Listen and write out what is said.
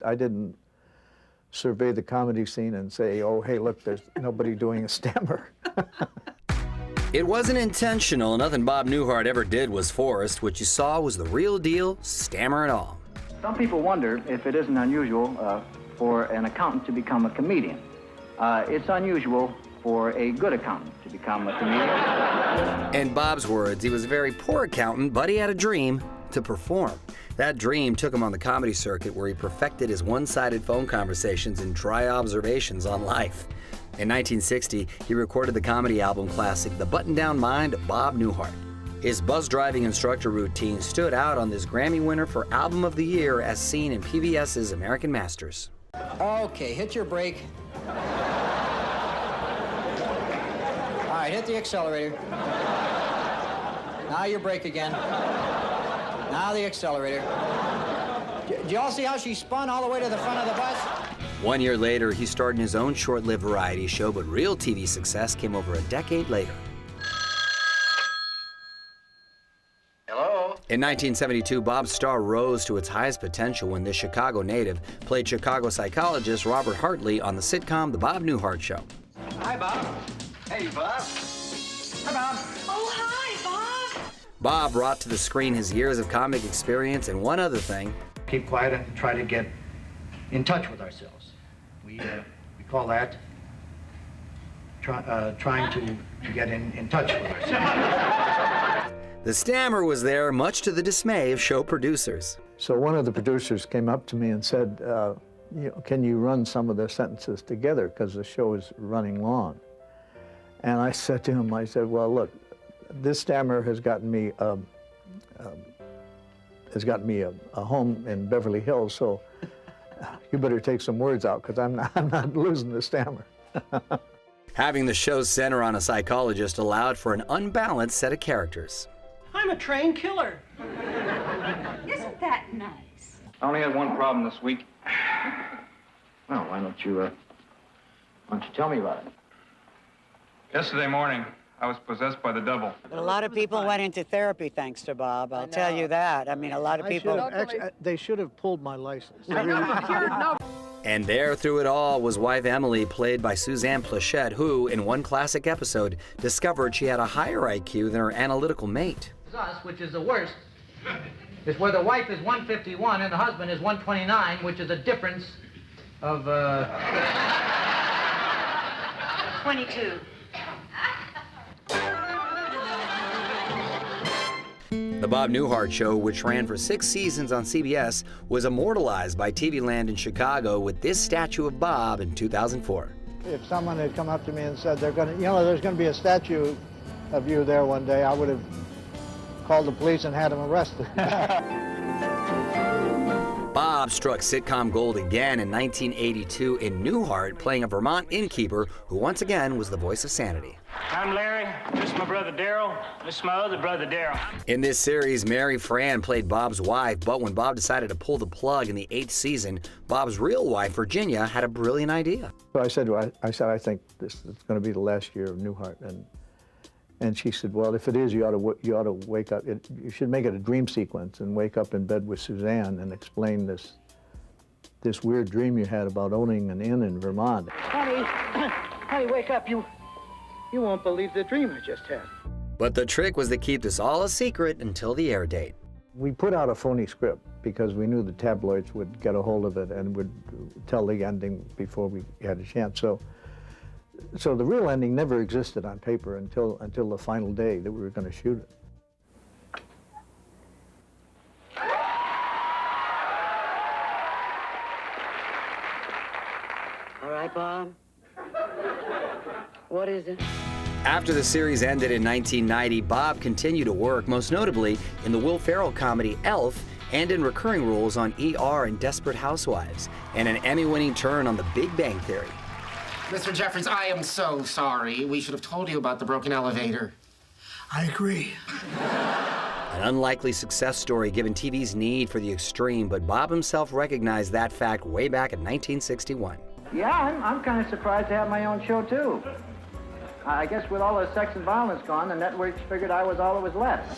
I didn't survey the comedy scene and say, oh, hey, look, there's nobody doing a stammer. It wasn't intentional. Nothing Bob Newhart ever did was forced. What you saw was the real deal, stammer and all. Some people wonder if it isn't unusual for an accountant to become a comedian. It's unusual for a good accountant to become a comedian. In Bob's words, he was a very poor accountant, but he had a dream to perform. That dream took him on the comedy circuit, where he perfected his one-sided phone conversations and dry observations on life. In 1960, he recorded the comedy album classic, The Button-Down Mind of Bob Newhart. His bus-driving instructor routine stood out on this Grammy winner for Album of the Year as seen in PBS's American Masters. Okay, hit your brake. All right, hit the accelerator. Now your brake again. Now the accelerator. Do y'all see how she spun all the way to the front of the bus? 1 year later, he starred in his own short-lived variety show, but real TV success came over a decade later. Hello? In 1972, Bob's star rose to its highest potential when this Chicago native played Chicago psychologist Robert Hartley on the sitcom The Bob Newhart Show. Hi, Bob. Hey, Bob. Hi, Bob. Oh, hi, Bob. Bob brought to the screen his years of comic experience and one other thing. Keep quiet and try to get in touch with ourselves. We call that trying to get in touch with ourselves. The stammer was there, much to the dismay of show producers. So one of the producers came up to me and said, can you run some of the sentences together, because the show is running long. And I said to him, I said, well, look, this stammer has gotten me a home in Beverly Hills, so you better take some words out, because I'm not losing the stammer. Having the show center on a psychologist allowed for an unbalanced set of characters. I'm a trained killer. Isn't that nice? I only had one problem this week. Well, why don't you tell me about it? Yesterday morning, I was possessed by the devil. A lot of people went into therapy thanks to Bob. I'll tell you that. I mean, a lot of people. They should have pulled my license. And there through it all was wife Emily, played by Suzanne Plachette, who, in one classic episode, discovered she had a higher IQ than her analytical mate. Us, which is the worst, is where the wife is 151 and the husband is 129, which is a difference of 22. The Bob Newhart Show, which ran for 6 seasons on CBS, was immortalized by TV Land in Chicago with this statue of Bob in 2004. If someone had come up to me and said, there's going to be a statue of you there one day, I would have called the police and had him arrested. Bob struck sitcom gold again in 1982 in Newhart, playing a Vermont innkeeper who once again was the voice of sanity. I'm Larry. This is my brother Daryl. This is my other brother Daryl. In this series, Mary Fran played Bob's wife, but when Bob decided to pull the plug in the 8th season, Bob's real wife, Virginia, had a brilliant idea. So I said, I think this is going to be the last year of Newhart. And she said, well, if it is, you ought to wake up. You should make it a dream sequence and wake up in bed with Suzanne and explain this weird dream you had about owning an inn in Vermont. Honey, wake up. You won't believe the dream I just had. But the trick was to keep this all a secret until the air date. We put out a phony script because we knew the tabloids would get a hold of it and would tell the ending before we had a chance. So the real ending never existed on paper until the final day that we were going to shoot it. All right, Bob? What is it? After the series ended in 1990, Bob continued to work, most notably in the Will Ferrell comedy Elf, and in recurring roles on ER and Desperate Housewives, and an Emmy-winning turn on The Big Bang Theory. Mr. Jeffries, I am so sorry. We should have told you about the broken elevator. I agree. An unlikely success story given TV's need for the extreme, but Bob himself recognized that fact way back in 1961. Yeah, I'm kind of surprised to have my own show, too. I guess with all the sex and violence gone, the networks figured I was all that was left.